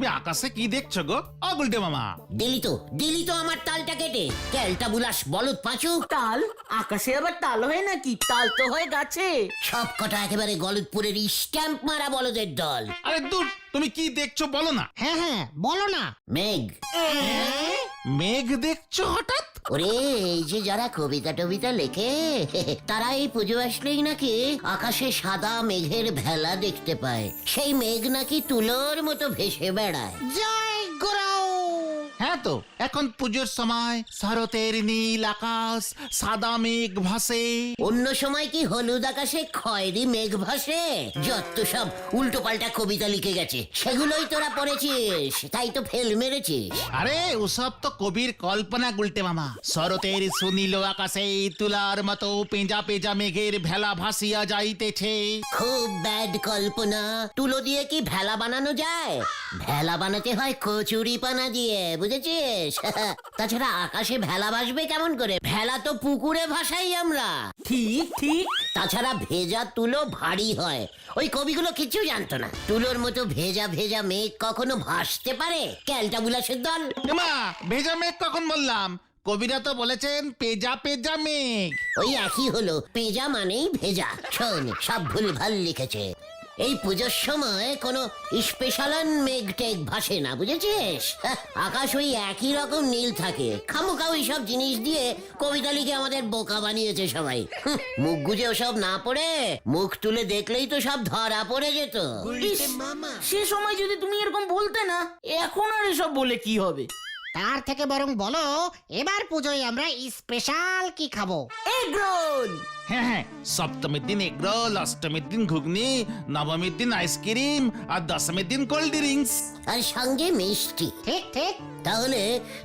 তুমি আকাশে কি দেখছো গো ও গুলটে মামা? দিলি তো আমার তালটা কেটে। ক্যালটা বুলাস বলদ পাঁচু। তাল? আকাশে আবার তাল হয় নাকি? তাল তো হয় গাছে। সব কটা একেবারে গলদপুরের স্ট্যাম্প মারা বলদের দল। আরে দূর, তুমি কি দেখছো বলো না। হ্যাঁ বলো না। মেঘ। মেঘ দেখছো হঠাৎ? ওরে এই যে যারা কবিতা টবিতা লেখে তারা এই পুজো আসলেই নাকি আকাশে সাদা মেঘের ভেলা দেখতে পায়। সেই মেঘ নাকি তুলোর মতো ভেসে বেড়ায়। জয় গুরু। হ্যাঁ তো, এখন পুজোর সময় শরতের নীল আকাশ, সাদা মেঘ ভাসে। অন্য সময় কি হলুদ আকাশে খয়েরি মেঘ ভাসে? যত সব উল্টো পাল্টা কবিতা লিখে গেছে, সেগুলোই তোরা পড়েছিস, তাই তো ফেল মেরেছিস। আরে ওসব তো কবির কল্পনা গুলটে মামা। শরতের সুনীল আকাশে তুলার মতো পেঁজা পেঁজা মেঘের ভেলা ভাসিয়া যাইতেছে। খুব ব্যাড কল্পনা। তুলো দিয়ে কি ভেলা বানানো যায়? ভেলা বানাতে হয় কচুরি পানা দিয়ে, বুঝেছিস? তাছাড়া আকাশে ভেলা ভাসবে কেমন করে? ভেলা তো পুকুরে ভাসাই আমরা। ঠিক ঠিক। তাছাড়া ভেজা তুলো ভারী হয়। ওই কবিগুলো কিছু জানতো না। তুলোর মতো ভেজা ভেজা মেঘ কখনো ভাসতে পারে? ক্যালটা বুলাসের দল। মা, ভেজা মেঘ কখন বললাম? কবিরা তো বলেছেন পেঁজা পেঁজা মেঘ। ওই একই হলো, পেঁজা মানেই ভেজা। শোন, সব ভুলভাল লিখেছে। এই পুজোর সময় কোনো স্পেশাল মেঘ টেঘ ভাসে না, বুঝেছিস? আকাশ ওই একই রকম নীল থাকে। খামোখা ওই সব জিনিস দিয়ে কবিতা লিখে আমাদের বোকা বানিয়েছে সবাই। মুখ গুজে ওসব না পড়ে মুখ তুলে দেখলেই তো সব ধরা পড়ে যেত। ইস, সে সময় যদি তুমি এরকম বলতে না, এখন আর এসব বলে কি হবে? তার থেকে বরং বলো এবার পুজোয় আমরা স্পেশাল কি খাবো? Egg roll. হ্যাঁ, সপ্তমীর দিন এগরোল, অষ্টমীর দিন ঘুগনি, নবমীর দিন আইসক্রিম, আর দশমীর দিন কোল্ড ড্রিঙ্কস। আর সঙ্গে মিষ্টি। ঠিক ঠিক। তাহলে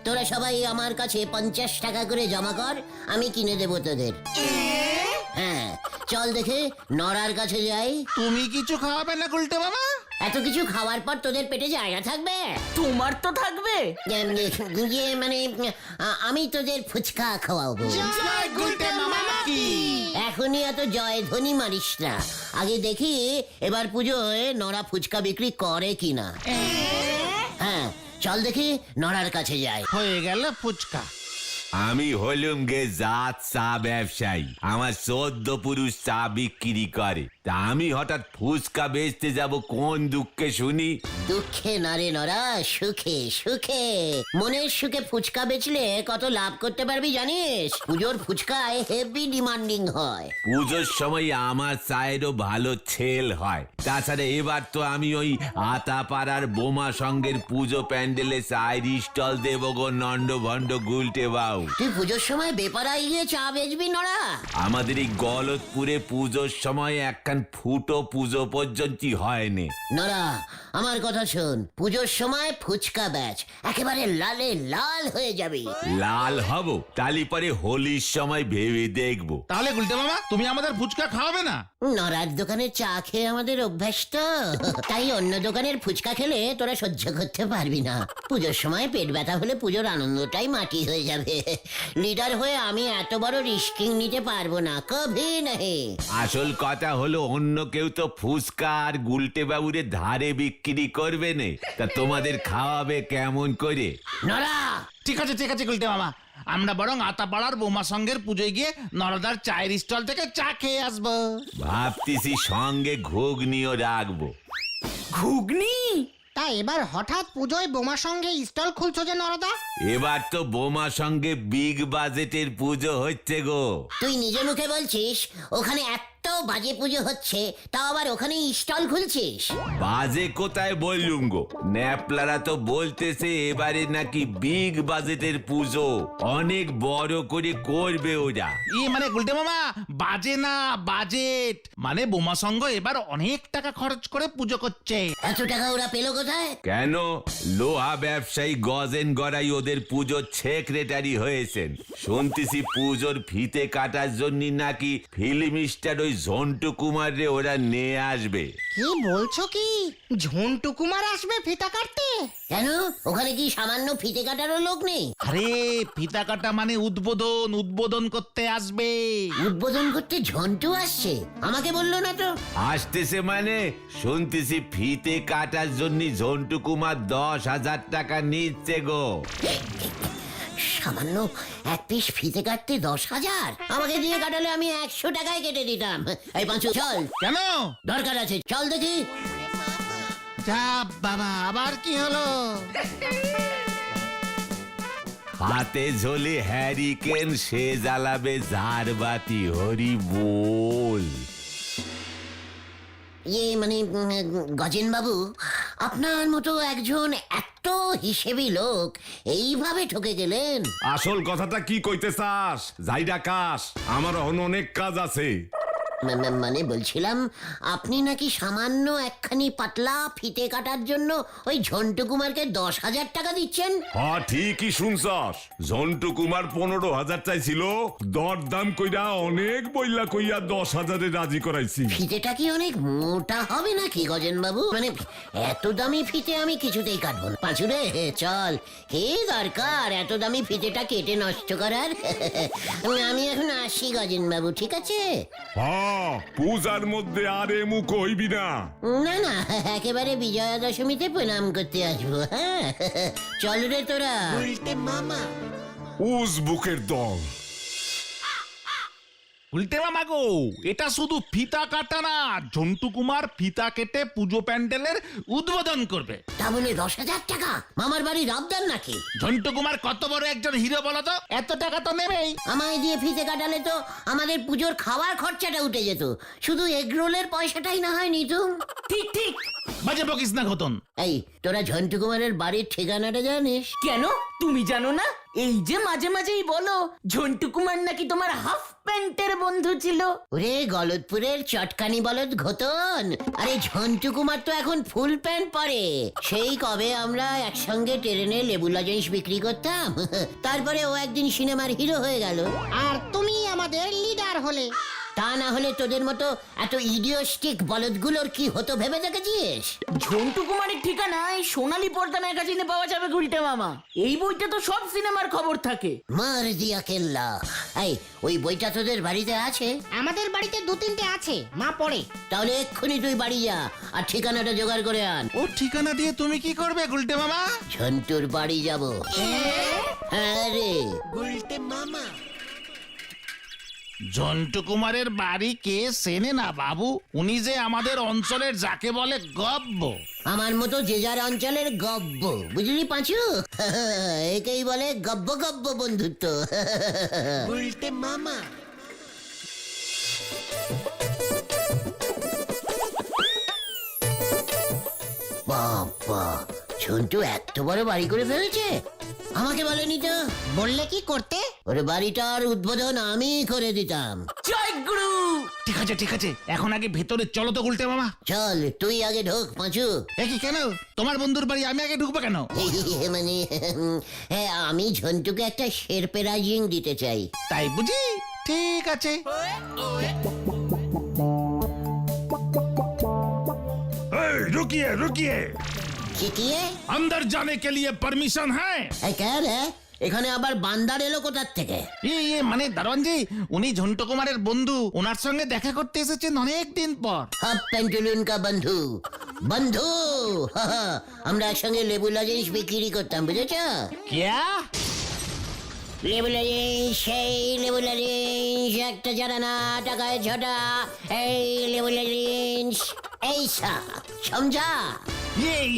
তোরা সবাই আমার কাছে 50 টাকা করে জমা কর, আমি কিনে দেবো তোদের। হ্যাঁ, চল দেখে নড়ার কাছে যাই। তুমি কিছু খাওয়াবে না গুলটে মামা? এত কিছু খাওয়ার পর তোদের পেটে জায়গা থাকবে? তোমার তো থাকবে। মানে আমি তোদের ফুচকা খাওয়াবো। জয় গুলটে মামা কি। এখনই এত জয় ধ্বনি মারিস না। আগে দেখি এবার পুজোয় নড়া ফুচকা বিক্রি করে কিনা। হ্যাঁ, চল দেখি নড়ার কাছে যাই। হয়ে গেল ফুচকা। আমি হলুম গে জাত চা ব্যবসায়ী। আমার 14 পুরুষ চা বিক্রি করে, তা আমি হঠাৎ ফুচকা বেচতে যাব কোন দুঃখে শুনি? দুঃখে না রে নরা, সুখে সুখে। মনের সুখে ফুচকা বেচলে কত লাভ করতে পারবি জানিস? পুজোর ফুচকায় হেভি ডিমান্ডিং হয়। পুজোর সময় আমার চায়েরও ভালো সেল হয়। তাছাড়া এবার তো আমি ওই আতাপাড়ার বোমা সঙ্গের পুজো প্যান্ডেলে চায়ের স্টল দেবো গো নন্ড ভন্ড গুলটে বাউ। তুই পুজোর সময় বেপারায় গিয়ে চা বেচবি নরা? আমাদের এই গলতপুরে পুজোর সময় একখান ফুটো পুজো পর্যন্তই হয়নি। নরা, আমার কথা শোন, পুজোর সময় ফুচকা বেচ, একেবারে লালে লাল হয়ে যাবি। লাল হব তালি পরে হোলির সময় ভেবে দেখবো। তাহলে গুলটে মামা, তুমি আমাদের ফুচকা খাওয়াবে না? নরার দোকানের চা খেয়ে আমাদের অভ্যাস তো, তাই অন্য দোকানের ফুচকা খেলে তোরা সহ্য করতে পারবি না। পুজোর সময় পেট ব্যথা হলে পুজোর আনন্দটাই মাটি হয়ে যাবে। লিডার হয়ে আমি এত বড় রিস্কিং নিতে পারবো না, কভি নাহি। আসল কথা হলো অন্য কেউ তো ফুচকা আর গুলটে বাবুরে ধারে বিক্রি করবে না, তা তোমাদের খাওয়াবে কেমন করে? নরা, ঠিক আছে গুলটে মামা, আমরা বরং আতাপাড়ার বোমা সঙ্গের পুজোয় গিয়ে নরদার চায়ের স্টল থেকে চা খেয়ে আসবো। ভাবতেছি সঙ্গে ঘুগনিও রাখবো। ঘুগনি? তা এবার হঠাৎ পুজোয় বোমা সঙ্গে স্টল খুলছো যে নরদা? এবার তো বোমা সঙ্গে বিগ বাজেটের পুজো হচ্ছে গো। তুই নিজে মুখে বলছিস ওখানে এত বাজে পুজো হচ্ছে, তাও আবার ওখানে স্টল খুলছিস? বাজে কোথায় বললুম গো, ন্যাপলারা তো বলতেছে এবারে নাকি বিগ বাজেটের পুজো, অনেক বড় করে করবে ওরা। মানে গুলটে মামা, বাজে না বাজেট, মানে বোমা সঙ্গ এবার অনেক টাকা খরচ করে পুজো করছে। এত টাকা ওরা পেলো কোথায়? কেন, লোহা ব্যবসায়ী গজেন গড়াই ওদের পুজোর সেক্রেটারি হয়েছেন। শুনতেছি পুজোর ফিতে কাটার জন্য নাকি ফিল্ম স্টার ওই ঝন্টু কুমার রে ওরা নিয়ে আসবে। কি বলছো কি ঝন্টু কুমার আসবে ফিতা কাটতে? কেন ওখানে কি সামান্য ফিতে কাটারও লোক নেই? আরে ফিতা কাটা মানে উদ্বোধন করতে আসবে। উদ্বোধন করতে ঝন্টু আসছে? আমাকে বললো না তো। আসতেছে মানে শুনতেছি ফিতে কাটার জন্য ঝন্টু কুমার 10,000 টাকা নিচ্ছে গো। সামান্য এক পিস ফিতে কাটতে 10,000? আমাকে দিয়ে কাটালে আমি 100 টাকায় কেটে দিতাম। এই পাঁচু চল, কেন? দরকার আছে, চল দেখি। যা বাবা, আবার কি হলো? হাতে ঝোলে হ্যারিকেন, সে জ্বালাবে ঝাড়বাতি, হরি বল। মানে গজেন বাবু, আপনার মতো একজন এত হিসেবি লোক এইভাবে ঠকে গেলেন? আসল কথাটা কি কইতে চাস? যাই ডাকাস, আমার অন্য অনেক কাজ আছে। মানে বলছিলাম, আপনি নাকি সামান্য একখানি পাতলা ফিতে কাটার জন্য ওই ঝন্টু কুমারকে 10,000 টাকা দিচ্ছেন? হ্যাঁ ঠিকই শুনছস, ঝন্টু কুমার 15,000 চাইছিল, দরদাম কইরা অনেক বইলা কইয়া 10,000-এ রাজি করাইছি। ফিতেটা কি অনেক মোটা হবে নাকি গজেন বাবু? মানে এত দামি ফিতে আমি কিছুতেই কাটবো না। পাঁচুরে চল, কে দরকার এত দামি ফিতেটা কেটে নষ্ট করার? আমি এখন আসি গজেন বাবু, ঠিক আছে? হ্যাঁ, পূজার মধ্যে আর এমু কইবি না। না না, একেবারে বিজয়া দশমীতে প্রণাম করতে আসবো। হ্যাঁ চল রে তোরা। উজবুকের দল। উল্টে মামা গো, এটা শুধু ফিতা কাটা না, ঝন্টু কুমার ফিতা কেটে পুজো প্যান্ডেলের উদ্বোধন করবে। তা বলে 10,000 টাকা? মামার বাড়ির আবদার নাকি? ঝন্টু কুমার কত বড় একজন হিরো বলো তো, এত টাকা তো নেবেই। আমায় দিয়ে ফিতে কাটালে তো আমাদের পুজোর খাওয়ার খরচাটা উঠে যেত, শুধু এগরোলের পয়সাটাই না হয় নিতুম। ঠিক ঠিক। বাজে বকিস না ঘটন। এই তোরা ঝন্টু কুমারের বাড়ির ঠিকানাটা জানিস? কেন তুমি জানো না? এই যে মাঝে মাঝেই বলো ঝন্টু কুমার নাকি তোমার হাফ প্যান্টের বন্ধু ছিল। ওরে গলতপুরের চটকানি বলদ ঘতন, আরে ঝন্টু কুমার তো এখন ফুল প্যান্ট পরে। সেই কবে আমরা একসঙ্গে ট্রেনে লেবু লজেন্স বিক্রি করতাম, তারপরে ও একদিন সিনেমার হিরো হয়ে গেল। আর তুমি আমাদের লিডার হলে। তা না হলে তোদের মতো এত ইডিওস্টিক বলদগুলোর কি হতো ভেবে দেখেছিস? ঝন্টু কুমারের ঠিকানা এই সোনালী পর্দা ম্যাগাজিনে পাওয়া যাবে গুলটে মামা। এই বইটা তো সব সিনেমার খবর থাকে। মার দিয়া কেল্লা। এই ওই বইটা তোদের বাড়িতে আছে? আমাদের বাড়িতে 2-3টে আছে, মা পড়ে। তাহলে এক্ষুনি তুই বাড়ি যা আর ঠিকানাটা জোগাড় করে আন। ও ঠিকানা দিয়ে তুমি কি করবে গুলটে মামা? ঝন্টুর বাড়ি যাব। হ্যাঁ রে। ঝন্টু কুমারের বাড়ি কে চেনে না বাবু? উনি যে আমাদের অঞ্চলের যাকে বলে গব্ব। আমার মতো যে যার অঞ্চলের গব্ব, বুঝলি পাঁচু? একেই বলে গব্ব গব্ব বন্ধুত্ব। বাবা, ঝন্টু এত বড় বাড়ি করে ফেলেছে, আমাকে বলেনি তো। বললে কি করতে? ওর বাড়িটার উদ্বোধন আমি করে দিতাম। জয় গুরু। ঠিক আছে ঠিক আছে, এখন আগে ভেতরে চলো তো গুলটে মামা। চল তুই আগে ঢোক পাঁচু। কি কেন? তোমার বন্ধুর বাড়ি আমি আগে ঢুকবো কেন? মানে হ্যাঁ, আমি ঝন্টুকে একটা শেরপেরাজিং দিতে চাই। তাই বুঝি? ঠিক আছে। रुकिए रुकिए, চিটিয়ে अंदर जाने के लिए परमिशन है? কেন এখানে আবার বান্দার এলো কোথার থেকে? মানে দারোয়ানজি, উনি ঝন্টু কুমারের বন্ধু, ওনার সঙ্গে দেখা করতে এসেছেন অনেক দিন পর। হাফ প্যান্টুলুন কা বন্ধু। বন্ধু, আমরা একসঙ্গে লেবু লজেন্স বিক্রি করতাম, বুঝেছ? क्या? লেবু লজেন্স, সেই লেবু লজেন্স, একটা জানা না টাকায় ঝটা, এই লেবু লজেন্স, এই সা সমঝা?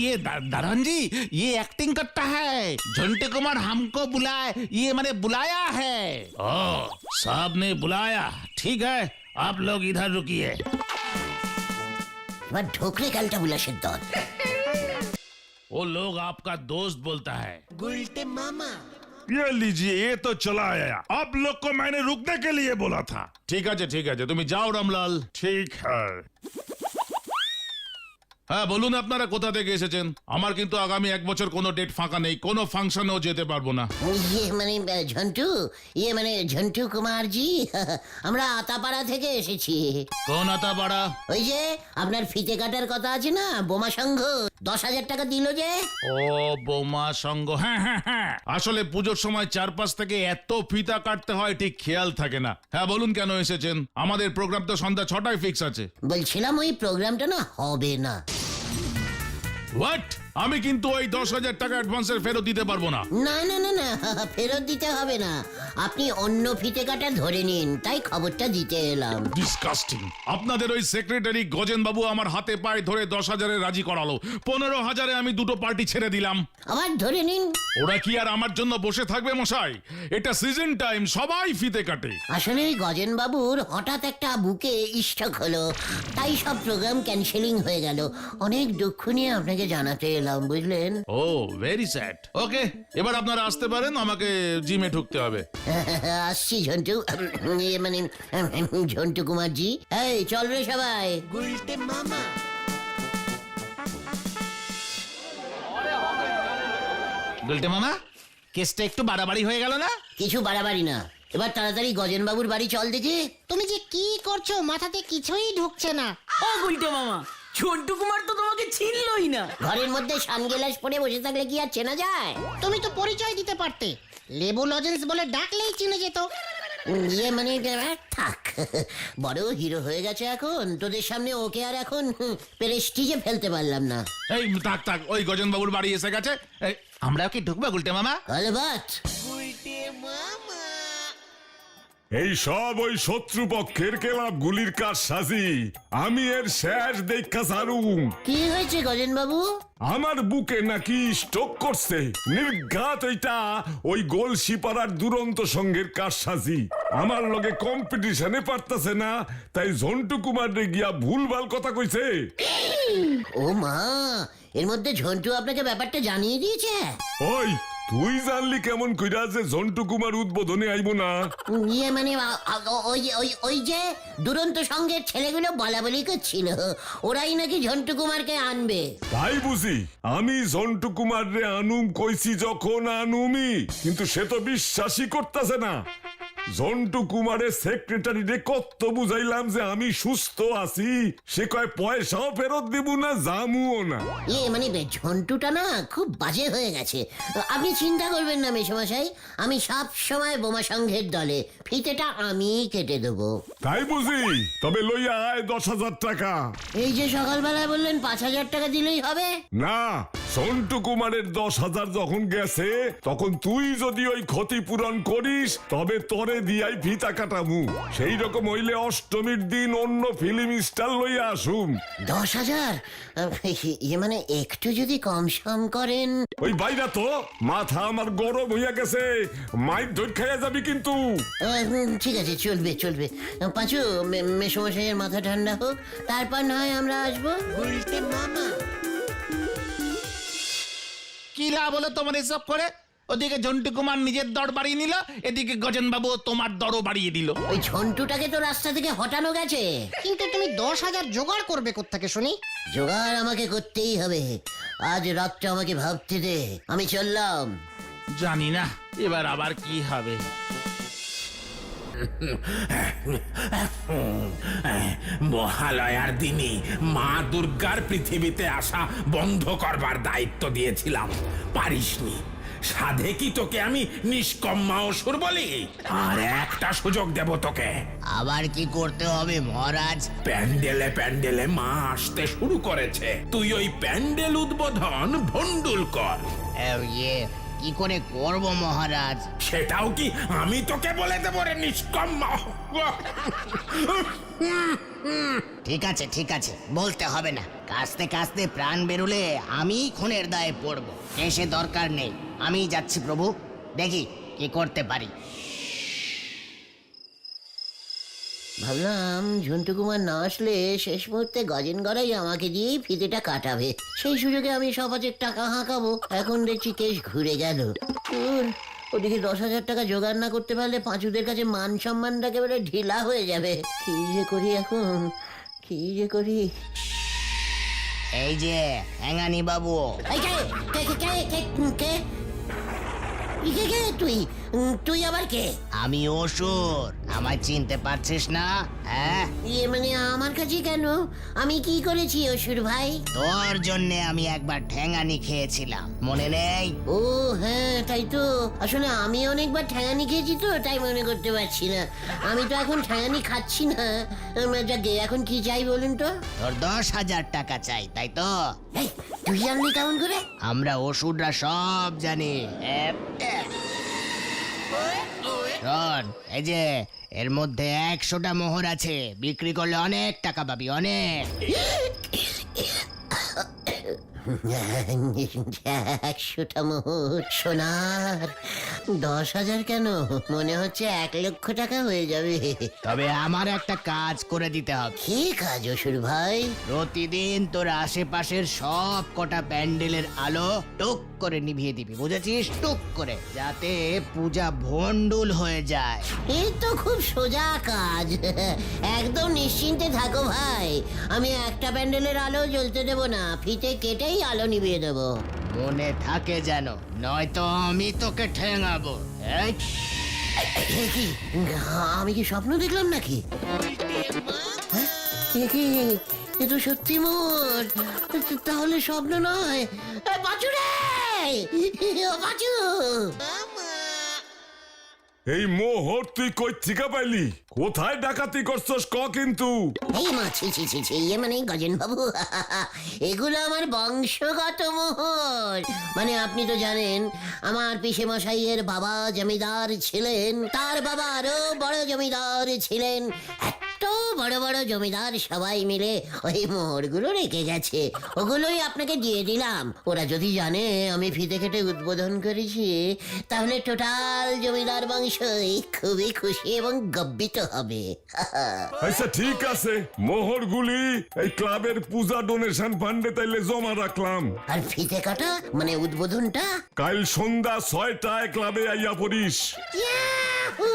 ये दारोन जी, ये एक्टिंग करता है। झंटे कुमार हमको मैंने बुलाया है। ओ, साहब ने बुलाया, ठीक है, आप लोग इधर रुकिए। এবার ঢোকরে কালটা বুলাসের দল। वो लोग आपका दोस्त बोलता है। ये लीजिए, ये तो चला आया। आप लोग को मैंने रुकने के लिए बोला था। ठीक है, तुम जाओ रामलाल। ठीक है। হ্যাঁ বলুন আপনারা কোথা থেকে এসেছেন। আমার কিন্তু আগামী 1 বছর কোনো ডেট ফাঁকা নেই, কোনো ফাংশনেও যেতে পারবো না। ঝন্টু কুমারজি, আমরা আতাপাড়া থেকে এসেছি। কোন আতাপাড়া? ওই যে আপনার ফিতে কাটার কথা আছে না, বোমা সংঘ 10,000 টাকা দিল যে। ও বোমা সংঘ, হ্যাঁ হ্যাঁ হ্যাঁ। আসলে পুজোর সময় চারপাশ থেকে এত ফিতা কাটতে হয় ঠিক খেয়াল থাকে না। হ্যাঁ বলুন কেন এসেছেন? আমাদের প্রোগ্রাম তো সন্ধ্যা 6টায় ফিক্স আছে। বলছিলাম ওই প্রোগ্রামটা না হবে না। হোয়াট? আমি কিন্তু ওই 10,000 টাকা অ্যাডভান্সের ফেরত দিতে পারবো না। না না না না, ফেরত দিতে হবে না, আপনি অন্য ফিতে কাটা ধরে নিন, তাই খবরটা দিতে এলাম। ডিসকাস্টিং। আপনাদের ওই সেক্রেটারি গজেন বাবু আমার হাতে পায়ে ধরে 10,000-এ রাজি করালো, 15,000-এ আমি দুটো পার্টি ছেড়ে দিলাম। আবার ধরে নিন। ওরা কি আর আমার জন্য বসে থাকবে মশাই? এটা সিজন টাইম, সবাই ফিতে কাটে। আসলে ওই গজেন বাবুর হঠাৎ একটা বুকে স্ট্রোক হলো, তাই সব প্রোগ্রাম ক্যান্সেলিং হয়ে গেল। অনেক দুঃখ নিয়ে আপনাকে জানাতে এলাম, বুঝলেন। ও ভেরি স্যাড। ওকে, এবার আপনারা আসতে পারেন, আমাকে জিমে ঢুকতে হবে। আসছি ঝন্টু, ঝন্টু কুমারজি। এই চল রে সবাই। গুলটে মামা, কেসটা একটু বাড়াবাড়ি হয়ে গেল না? কিছু বাড়াবাড়ি না, এবার তাড়াতাড়ি গজেন বাবুর বাড়ি চল দেখি। তুমি যে কি করছো, মাথাতে কিছুই ঢুকছে না। ও গুলটে মামা, ঝন্টু কুমার তো তোমাকে চিনলই না। ঘরের মধ্যে সানগ্লাস পরে বসে থাকলে কি আর চেনা যায়? তুমি তো পরিচয় দিতে পারতে, লেবু লজেন্স বলে ডাকলেই চিনে যেত। থাক, বড় হিরো হয়ে গেছে এখন, তোদের সামনে ওকে আর এখন প্রেস্টিজে ফেলতে পারলাম না। এই থাক থাক, ওই গজেন বাবুর বাড়ি এসে গেছে। এই, আমরাও কি ঢুকবো গুলটে মামা? অলবাত। এই সব ওই শত্রুপক্ষের কেলাপগুলির কাজ সাজি, আমি এর শেষ দেখা সারুম। কি হয়েছে গজেন বাবু? আমার বুকে নাকি স্ট্রোক করছে, নির্ঘাত এটা ওই গোলসিপাড়ার দুরন্ত সঙ্গের কাজ সাজি। আমার লগে কম্পিটিশনে পারতাছে না, তাই ঝন্টু কুমার রে গিয়া ভুলভাল কথা কইছে। ও মা, এর মধ্যে ঝন্টু আপনাকে ব্যাপারটা জানিয়ে দিয়েছে? ওই তুই জানলি কেমন কইরা যে ঝন্টু কুমার উদ্বোধনে আইব না? ওই যে দুরন্ত সঙ্গের ছেলেগুলো বলা বলি করছিল, ওরাই নাকি ঝন্টু কুমারকে আনবে। তাই বুঝি আমি ঝন্টু কুমার রে আনুম কইছি, যখন আনুমি, কিন্তু সে তো বিশ্বাসই করতেছে না। ঝন্টু কুমারের সেক্রেটারি রে কত বুঝাইলাম যে আমি সুস্থ আছি, সে কয় পয়সাও ফেরত দিব না, জামুও না। ঝন্টুটা না খুব বাজে হয়ে গেছে। আপনি চিন্তা করবেন না মেশমশাই, আমি সব সময় বোমা সংঘের দলে, ফিতেটা আমি কেটে দেবো। তাই বুঝি? তবে লইয়া আয় 10,000 টাকা। এই যে সকালবেলায় বললেন 5,000 টাকা দিলেই হবে। না, ঝন্টু কুমারের 10,000 যখন গেছে, তখন তুই যদি ওই ক্ষতিপূরণ করিস, তবে তোরে দিয়াই ফিতা কাটামু। সেই রকম হইলে অষ্টমীর দিন অন্য ফিল্ম স্টার লইয়া আসুম। 10,000? একটু যদি কম সম করেন। ওই বাইরা তো মাথা আমার গরম হইয়া গেছে, মাইর ধর খাইয়া যাবি কিন্তু। ঠিক আছে, চলবে চলবে। পাঁচু, মেশমশাইয়ের মাথা ঠান্ডা হোক, তারপর না হয় আমরা আসবো। কি লাভ হলো তোমার এসব করে? ওদিকে ঝন্টু কুমার নিজের দর বাড়িয়ে নিল, এদিকে গজেন বাবু তোমার দরও বাড়িয়ে দিল। ওই ঝন্টুটাকে তো রাস্তা থেকে হটানো গেছে। কিন্তু তুমি 10,000 জোগাড় করবে কোত্থেকে শুনি? জোগাড় আমাকে করতেই হবে, আজ রাতটা আমাকে ভাবতে দে। আমি চললাম। জানি না এবার আবার কি হবে। মহালয়ার দিনে মা দুর্গার পৃথিবীতে আসা বন্ধ করবার দায়িত্ব দিয়েছিলাম, পারিসনি। সাধে কি তোকে আমি নিষ্কম্মা অসুর বলি? আর একটা সুযোগ দেব তোকে। আবার কি করতে হবে মহারাজ? প্যান্ডেলে প্যান্ডেলে মা আসতে শুরু করেছে, তুই ওই প্যান্ডেল উদ্বোধন ভন্ডুল কর। কি করে করব মহারাজ? সেটাও কি আমি তোকে বলে দেবো রে নিষ্কম্মা? ঠিক আছে ঠিক আছে, বলতে হবে না। কাস্তে কাস্তে প্রাণ বেরুলে আমি খুনের দায়ে পড়ব, এসে দরকার নেই। আমি যাচ্ছি প্রভু, দেখি কি করতে পারি। ভাবলাম ঝন্টু কুমার না আসলে শেষ মুহূর্তে গজেন গড়াই আমাকে দিয়েই ফিতেটা কাটাবে, সেই সুযোগে আমি সবাজের টাকা হাঁকাবো। এখন দেখছি কেস ঘুরে গেল। ওদিকে 10,000 টাকা জোগাড় না করতে পারলে পাঁচুদের কাছে মান সম্মানটা একেবারে ঢিলা হয়ে যাবে। কি যে করি এখন, কি যে করি। এই যে হ্যাঙ্গানি বাবু। এই কে কে কে কে কে কে কে কে তুই তুই আবার কে? আমি অসুর, আমায় চিনতে পারছিস না? হ্যাঁ, ইয়ে মানে আমার কাছে কেন? আমি কি করেছি অসুর ভাই? তোর জন্য আমি একবার ঠ্যাঙানি খেয়েছিলাম, মনে নেই? ও হ্যাঁ তাই তো, আসলে আমি অনেকবার ঠ্যাঙানি খেয়েছি তো, তাই মনে করতে পারছি না। আমি তো এখন ঠ্যাঙানি খাচ্ছি না। যাকে এখন কি চাই বলুন তো? তোর 10,000 টাকা চাই, তাই তো? এই তুই জানলি কেমন করে? আমরা অসুররা সব জানি। শোন, এই যে এর মধ্যে 100টা মোহর আছে, বিক্রি করলে অনেক টাকা পাবি, অনেক। 100টা মোহর সোনার? 10,000 কেন? মনে হচ্ছে 1,00,000 টাকা হয়ে যাবে। তবে আমার একটা কাজ করে দিতে হবে। কি কাজ অসুর ভাই? প্রতিদিন তোর আশেপাশের সব কটা প্যান্ডেলের আলো টুক করে নিভিয়ে দিবি, বুঝেছিস? টুক করে, যাতে পূজা ভণ্ডুল হয়ে যায়। এই তো খুব সোজা কাজ। একদম নিশ্চিন্তে থাকো ভাই, আমি একটা প্যান্ডেলের আলো জ্বলতে দেব না, ফিতে কেটেই আলো নিভিয়ে দেবো। মনে থাকে যেন, নয়তো আমি তোকে ঠেঙাবো। এই, এ কি, আমি কি স্বপ্ন দেখলাম নাকি? হ্যাঁ? এ কি, এ তো সত্যি মোর। তাহলে স্বপ্ন নয়। বাঁচু রে, ও বাঁচু। এই মোহর তুই কই থেকে পাইলি? কোথায় ডাকাতি করছস ক কিন্তু? এই মা ছি ছি ছি ছি, ইয়ে মানে গজেন বাবু, এগুলো আমার বংশগত মোহর। মানে আপনি তো জানেন আমার পিসে মশাইয়ের বাবা জমিদার ছিলেন, তার বাবা আরো বড় জমিদার ছিলেন। এত বড় বড় জমিদার সবাই মিলে ওই মোহরগুলো রেখে গেছে, ওগুলোই আপনাকে দিয়ে দিলাম। ওরা যদি জানে আমি ফিতে কেটে উদ্বোধন করেছি, তাহলে টোটাল জমিদার বংশই খুবই খুশি এবং গর্বিত হবে। আচ্ছা ঠিক আছে, মোহরগুলি এই ক্লাবের পূজা ডোনেশন ফান্ডে তাইলে জমা রাখলাম। আর ফিতে কাটা মানে উদ্বোধনটা? কাল সন্ধ্যা 6টায় ক্লাবে আইয়া পড়িস। ইয়াহু!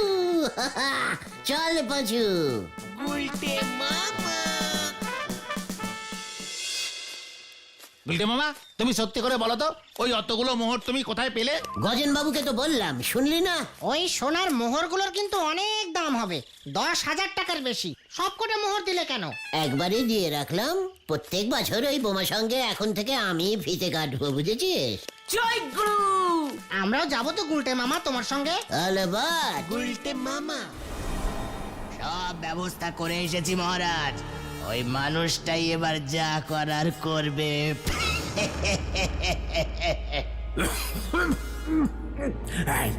চল পাঁচু। বিল্টে মামা, তুমি সত্যি করে বলো তো, ওই অতগুলো মোহর তুমি কোথায় পেলে? গজেন বাবুকে তো বললাম, শুনলি না? ওই সোনার মোহরগুলোর কিন্তু অনেক দাম হবে, 10,000 টাকার বেশি। সব কটা মোহর দিলে কেন? একবারে দিয়ে রাখলাম, প্রত্যেক বছর ওই বোমা সঙ্গে এখন থেকে আমি ফিতে কাটবো, বুঝেছিস? জয় গুরু। আমরাও যাবো তো গুলটে মামা তোমার সঙ্গে। আলবাত। সব ব্যবস্থা করে এসেছি মহারাজ, ওই মানুষটাই এবার যা করার করবে। এই,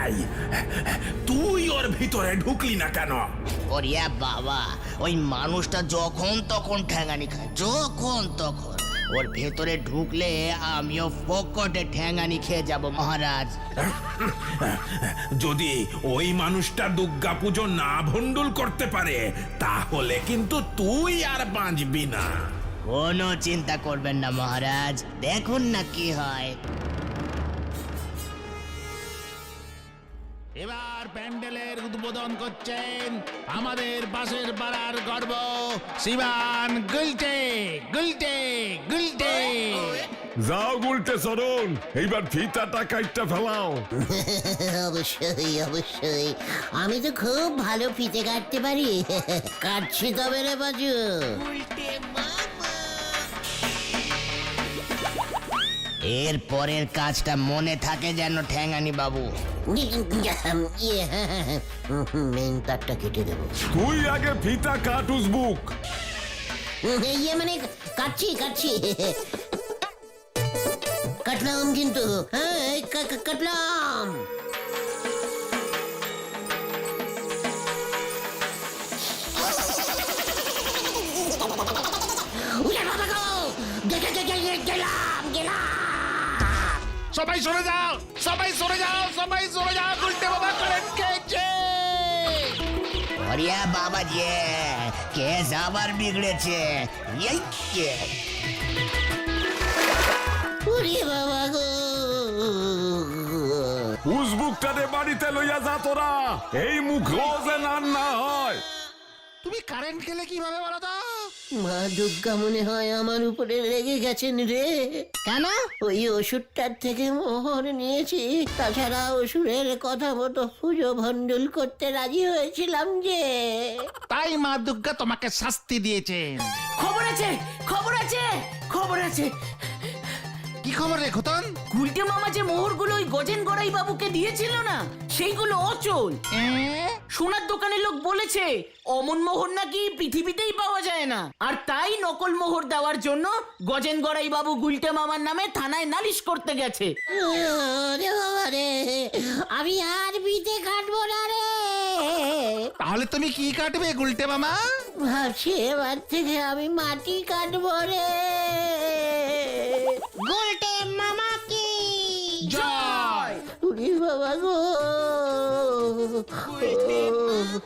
এই, তুই ওর ভিতরে ঢুকলি না কেন? ওরিয়া বাবা, ওই মানুষটা যখন তখন ঠ্যাঙানি খায়, যখন তখন। ওর ভেতরে ঢুকলে আমিও ফকটে ঠ্যাঙানি খেয়ে যাব মহারাজ। যদি ওই মানুষটা দুর্গা পুজো না ভণ্ডুল করতে পারে, তাহলে কিন্তু তুই আর বাঁচবি না। কোনো চিন্তা করবেন না মহারাজ, দেখুন না কি হয়। এবার প্যান্ডেলের উদ্বোধন করছেন আমাদের পাশের পাড়ার গর্ব শিবান গুলটে। গুলটে গুলটে যাও গুলটে চরণ, এইবার ফিতাটা কাইটটা ফেলাও। অবশ্যই অবশ্যই, আমি তো খুব ভালো ফিতে কাটতে পারি। কাটছি তবে রে বাজু। এর পরের কাজটা মনে থাকে যেন ঠ্যাঙানি বাবু। মেন তারটা কেটে দেবো। তুই আগে ফিতা কাট উজবুক। ইয়ে মানে কাটছি কাটছি, কাটলাম কিন্তু, হ্যাঁ কাটলাম। গেলাম গেলাম। সবাই সরে যাও, সবাই সরে যাও, সবাই সরে যাও, গুলটে বাবা কারেন্ট খেয়েছে। ওরিয়া বাবা যে কেস আবার বিগড়েছে। এই কে? ওরে বাবা গো, উজবুকটারে বাড়িতে লইয়া যা তোরা, এই মুখ রোজে না হয়। তুমি কারেন্ট খেলে কিভাবে বলো তো? মা দুর্গা মনে হয় আমার উপরে রেগে গেছেন রে। কেন? ওই ওষুধটার থেকে মোহর নিয়েছি, তাছাড়া অসুরের কথা মতো পুজো ভণ্ডুল করতে রাজি হয়েছিলাম যে। তাই মা দুর্গা তোমাকে শাস্তি দিয়েছেন। খবর আছে, খবর আছে, খবর আছে। কি খবর রে খতন? গুলটে মামা যে মোহরগুলো ওই গজেন গড়াই বাবুকে দিয়েছিল না, সেইগুলো অচল। সোনার দোকানের লোক বলেছে অমন মোহর নাকি পৃথিবীতেই পাওয়া যায় না, আর তাই নকল মোহর দেওয়ার জন্য গজেন গড়াই বাবু গুলটে মামার নামে থানায় নালিশ করতে গেছে। ওরে বাবা রে, আমি আর বিতে কাটবো না রে। তাহলে তুমি কি কাটবে গুলটে মামা? ভাবছি এবার থেকে আমি মাটি কাটবো রে।